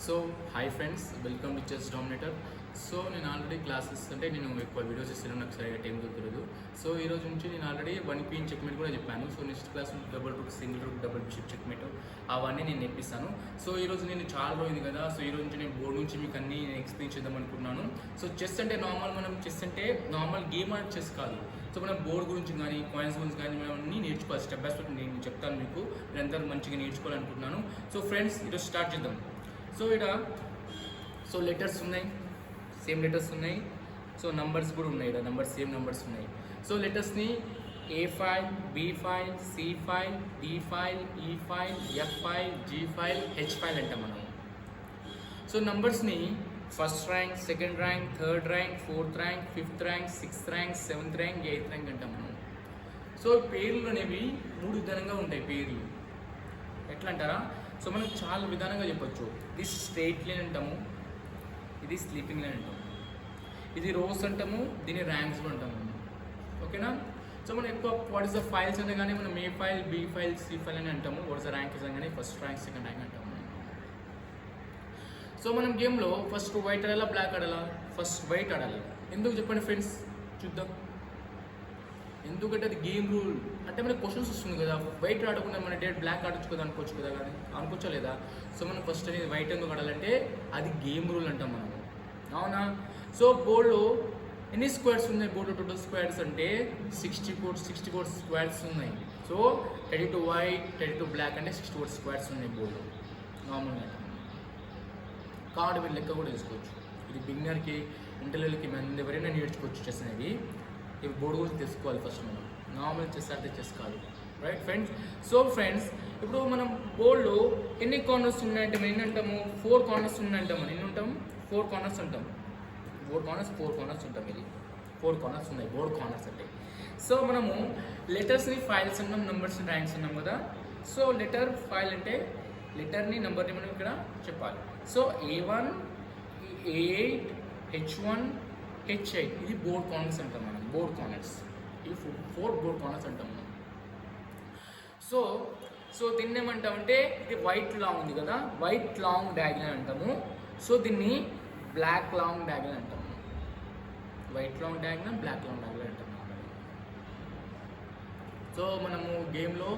So hi friends, welcome to chess dominator. So నేను already classes అంటే నేను ఎక్కువ వీడియోస్ ఇస్తాను, నాకు సరిగా టైం దొరకలేదు. సో ఈ రోజు నుంచి నేను ఆల్రెడీ 1 క్వీన్ చెక్మేట్ కూడా చెప్పాను. So next class double rook, single rook, double bishop checkmate అవన్నీ నేను నేర్పిస్తాను. సో ఈరోజు నేను చాలా రోజుంది కదా, సో ఈ రోజు నుంచి నేను బోర్డు నుంచి మీకు అన్ని ఎక్స్ప్లెయిన్ చేద్దాం అనుకుంటున్నాను. సో చెస్ అంటే నార్మల్, మనం చెస్ అంటే నార్మల్ గేమ్ అంటే చెస్ కాదు. సో మనం బోర్డు గురించి కానీ కాయిన్స్ గురించి కానీ మనం అన్నీ నేర్చుకోవాలి. స్టెప్ బై స్టెప్ నేను చెప్తాను మీకు, మీరందరూ మంచిగా నేర్చుకోవాలనుకుంటున్నాను. సో ఫ్రెండ్స్, ఈరోజు స్టార్ట్ చేద్దాం. సో ఇక్కడ లెటర్స్ ఉన్నాయి, సేమ్ లెటర్స్ ఉన్నాయి. సో నంబర్స్ కూడా ఉన్నాయి, ఇక్కడ నంబర్స్ సేమ్ నంబర్స్ ఉన్నాయి. సో లెటర్స్ని A file, B file, C file, D file, E file, F file, G file, H file అంటాం మనం. సో నంబర్స్ని first rank, second rank, third rank, fourth rank, fifth rank, sixth rank, seventh rank, eighth rank అంటాం మనం. So పేర్లు అనేవి 3 విధానంగా ఉంటాయి. పేర్లు ఎట్లా అంటారా? సో మనం చాలా విధానంగా చెప్పొచ్చు. ఇది స్ట్రైట్ లైన్ అంటాము, ఇది స్లీపింగ్ లైన్ అంటాము, ఇది రోస్ అంటాము, దీన్ని ర్యాంక్స్ అంటాము. ఓకేనా? సో మనం ఎక్కువ వాట్ ఇస్ ద ఫైల్స్ అంటే కానీ మనం A file, B file, C file అని అంటాము. వాట్ ఇస్ ద ర్యాంక్ కానీ ఫస్ట్ ర్యాంక్, సెకండ్ ర్యాంక్ అంటాము. సో మనం గేమ్లో ఫస్ట్ వైట్ ఆడాలా, బ్లాక్ ఆడాలా? ఫస్ట్ వైట్ ఆడాలి. ఎందుకు చెప్పండి ఫ్రెండ్స్, చూద్దాం. ఎందుకంటే అది గేమ్ రూల్. అంటే మనకి క్వశ్చన్స్ వస్తుంది కదా, వైట్ ఆడకుండా మన డైరెక్ట్ బ్లాక్ ఆడొచ్చు కదా, అనుకోవచ్చు కదా, కానీ అనుకోవచ్చా లేదా? సో మనం ఫస్ట్ అనేది వైట్ ఎందుకు ఆడాలంటే అది గేమ్ రూల్ అంటాం మనం, అవునా? సో బోర్డులో ఎన్ని స్క్వేర్స్ ఉన్నాయి? బోర్డు టోటల్ స్క్వేర్స్ అంటే 64 స్క్వేర్స్ ఉన్నాయి. సో 32 వైట్, 32 బ్లాక్ అంటే 64 స్క్వేర్స్ ఉన్నాయి బోర్డులో నార్మల్గా. కార్డు మీరు లెక్క కూడా తీసుకోవచ్చు. ఇది బిగినర్కి, ఇంటర్వ్యూలకి మన ఎవరైనా నేర్చుకోవచ్చు చెస్ అనేది. ఇవి బోర్డు గురించి తెలుసుకోవాలి ఫస్ట్ మనం. నార్మల్ చెస్ అంటే చెస్ కాదు, రైట్ ఫ్రెండ్స్? సో ఫ్రెండ్స్, ఇప్పుడు మనం బోర్డులో ఎన్ని కార్నర్స్ ఉన్నాయంటే మనం ఎన్ని అంటాము? 4 కార్నర్స్ ఉన్నాయంటాము. ఎన్ని ఉంటాము? 4 కార్నర్స్ ఉంటాం. 4 కార్నర్స్ ఉంటాం. ఇది 4 కార్నర్స్ ఉన్నాయి, బోర్డ్ కార్నర్స్ అంటే. సో మనము లెటర్స్ని ఫైల్స్ అన్నాం, నెంబర్స్ని ర్యాంక్స్ అన్నాం కదా. సో లెటర్ ఫైల్ అంటే లెటర్ని, నెంబర్ని మనం ఇక్కడ చెప్పాలి. So A1, A8, H1, H8 ఇది బోర్డ్ కార్నర్స్ అంటాం మనం. బోర్డ్ కార్నర్స్ ఇవి 4 బోర్డ్ కార్నర్స్ అంటాం మనం. సో దీన్ని ఏమంటామంటే, ఇది వైట్ లాంగ్ ఉంది కదా, వైట్ లాంగ్ డయాగ్నల్ అంటాము. సో దీన్ని బ్లాక్ లాంగ్ డయాగ్నల్ అంటాము. White long diagonal, black long diagonal అంటాము. సో మనము గేమ్లో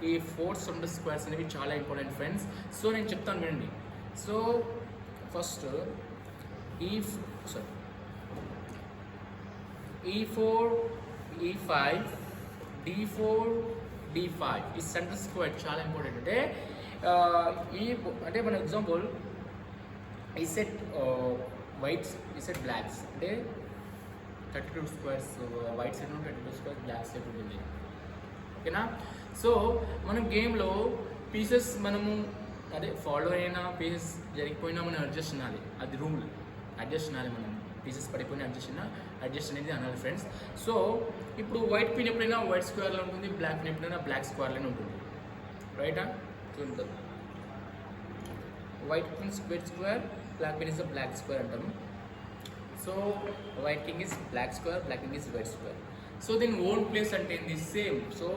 ఈ 4 సెంటర్ స్క్వేర్స్ అనేవి చాలా ఇంపార్టెంట్ ఫ్రెండ్స్. సో నేను చెప్తాను వినండి. So first E4, E5, D4, D5 ఈ సెంటర్ స్క్వేర్ చాలా ఇంపార్టెంట్. అంటే అంటే మన ఎగ్జాంపుల్ ఈ సెట్ వైట్స్, ఈ సెట్ బ్లాక్స్ అంటే 32 squares white set, 32 squares black set ఉంటుంది. ఓకేనా? సో మనం గేమ్లో పీసెస్ మనము అదే ఫాలో అయినా పీసెస్ జరిగిపోయినా మనం అడ్జస్ట్ అనాలి. అది రూల్, అడ్జస్ట్ అనాలి. మనం పీసెస్ పడిపోయినా అడ్జస్ట్ అనేది అనాలి ఫ్రెండ్స్. సో ఇప్పుడు వైట్ పిన్ ఎప్పుడైనా వైట్ స్క్వేర్లో ఉంటుంది, బ్లాక్ పిన్ ఎప్పుడైనా బ్లాక్ స్క్వేర్లోనే ఉంటుంది, రైటా? చూద్దాం. White pin white square, black pin is the black square అంటాము. So white king is black square, black king is white square. So దీని ఓన్ ప్లేస్ అంటే ఏంది? సేమ్. సో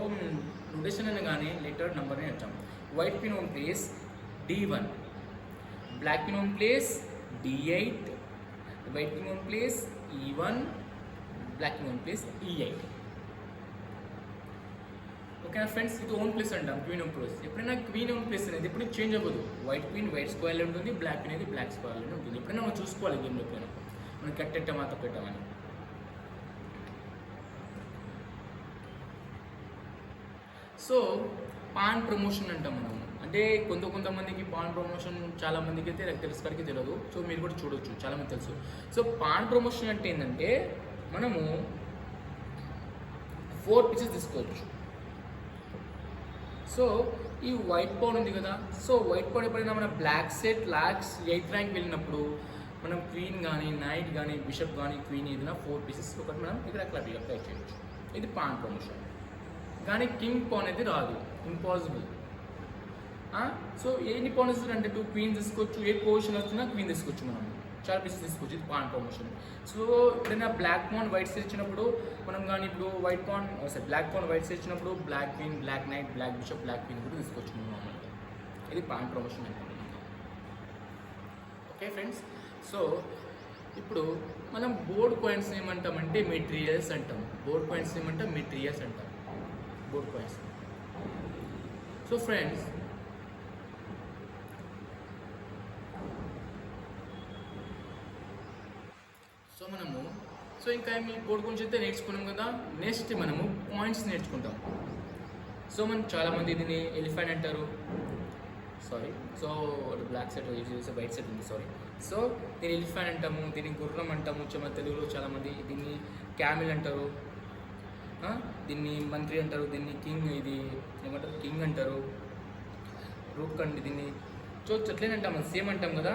నొటేషన్ అయినా కానీ లెటర్ నెంబర్ అని అంటాం. White pin own place D1, black pin own place D8, white pin own place E1, black pin own place E8. ఓకేనా friends? ఇది own place అంటాం, క్వీన్ ఓన్ ప్లేస్. ఎప్పుడైనా queen own place అనేది ఎప్పుడు change అవ్వదు. White queen white స్క్వేర్లో ఉంటుంది, black queen అనేది బ్లాక్ స్క్వేర్లో ఉంటుంది. ఎప్పుడైనా మనం చూసుకోవాలి గేమ్లో, ఎప్పుడైనా మనం కట్టెట్టమా తప్పెట్టామని. సో పాన్ ప్రమోషన్ అంటాం మనం. అంటే కొంతమందికి పాన్ ప్రమోషన్ చాలా మందికి అయితే తెలుసు, వరకు తెలియదు. సో మీరు కూడా చూడొచ్చు, చాలామంది తెలుసు. సో పాన్ ప్రమోషన్ అంటే ఏంటంటే మనము 4 పీసెస్ తీసుకోవచ్చు. సో ఈ వైట్ పౌన్ ఉంది కదా, సో వైట్ పౌన్ ఎప్పుడైనా మన black set lakhs 8th rank వెళ్ళినప్పుడు మనం క్వీన్ కానీ, నైట్ కానీ, బిషప్ కానీ, క్వీన్ ఏదైనా 4 పీసెస్ ఒకటి మనం ఇక్కడ అప్లై చేయొచ్చు. ఇది పాన్ ప్రమోషన్. కానీ కింగ్ పౌన్ అనేది రాదు, ఇంపాసిబుల్. సో ఎన్ని పౌన్ ఇస్తారు అంటే 2 క్వీన్స్ తీసుకోవచ్చు. ఏ పొజిషన్ వస్తున్నా క్వీన్ తీసుకోవచ్చు, మనం చాలా పీసెస్ తీసుకోవచ్చు. ఇది పాన్ ప్రమోషన్. సో ఎప్పుడైనా బ్లాక్ పౌన్ వైట్ సెట్ ఇచ్చినప్పుడు మనం కానీ ఇప్పుడు white pawn black pawn white set ఇచ్చినప్పుడు black queen, black knight, black bishop, black queen కూడా తీసుకోవచ్చు మనం నార్మల్గా. ఇది పాన్ ప్రమోషన్ అంటే. ఓకే ఫ్రెండ్స్, సో ఇప్పుడు మనం బోర్డ్ కాయిన్స్ ఏమంటామంటే మెటీరియల్స్ అంటాం. బోర్డ్ కాయిన్స్ ఏమంటాం? మెటీరియల్స్ అంటాం బోర్డ్ కాయిన్స్. సో ఫ్రెండ్స్, ఇంకా మీ బోర్డు గురించి అయితే నేర్చుకున్నాం కదా. నెక్స్ట్ మనము పాయింట్స్ నేర్చుకుంటాం. సో మనం చాలామంది దీన్ని ఎలిఫెంట్ అంటారు, sorry, so black set use white set ఉంది, సారీ. సో దీన్ని ఎలిఫెంట్ అంటాము, దీన్ని గుర్రం అంటాము, మన తెలుగులో చాలామంది దీన్ని క్యామిల్ అంటారు, దీన్ని మంత్రి అంటారు, దీన్ని కింగ్, ఇది ఏమంటారు కింగ్ అంటారు, రూక్ అండి దీన్ని. సో అట్లేనంటాం, మనం సేమ్ అంటాం కదా.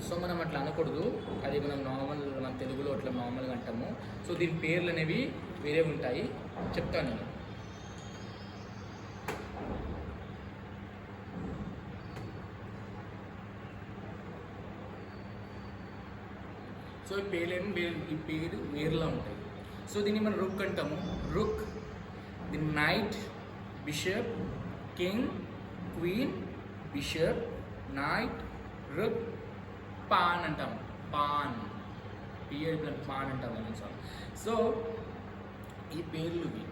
సో మనం అట్లా అనకూడదు, అది మనం నార్మల్, మన తెలుగులో అట్లా నార్మల్గా అంటాము. సో దీని పేర్లు అనేవి వేరే ఉంటాయి, చెప్తాను నేను. సో ఈ పేరు వేరులా ఉంటాయి. సో దీన్ని మనం రుక్ అంటాము. Rook, the knight, bishop, king, queen, bishop, knight, rook, pawn అంటాం. పాన్, పాన్ అంటాం మనం. సో ఈ పేర్లు ఇవి,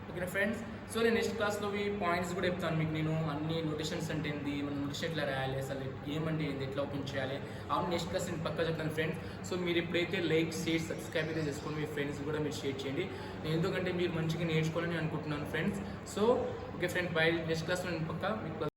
ఓకేనా ఫ్రెండ్స్. సో నేను నెక్స్ట్ క్లాస్లో ఈ పాయింట్స్ కూడా చెప్తాను మీకు. నేను అన్ని నోటేషన్స్ అంటే ఏంది, మనం నోటేషన్ ఎట్లా రాయాలి, అసలు ఏమంటే ఏంది, ఎట్లా ఓపెన్ చేయాలి, అవును నెక్స్ట్ క్లాస్ నేను పక్కా చెప్తాను ఫ్రెండ్స్. సో మీరు ఎప్పుడైతే లైక్, షేర్, సబ్స్క్రైబ్ అయితే చేసుకోండి, మీ ఫ్రెండ్స్ కూడా మీరు షేర్ చేయండి. నేను ఎందుకంటే మీరు మంచిగా నేర్చుకోవాలని అనుకుంటున్నాను friends. So okay friends, by. Next క్లాస్లో నేను పక్కా మీకు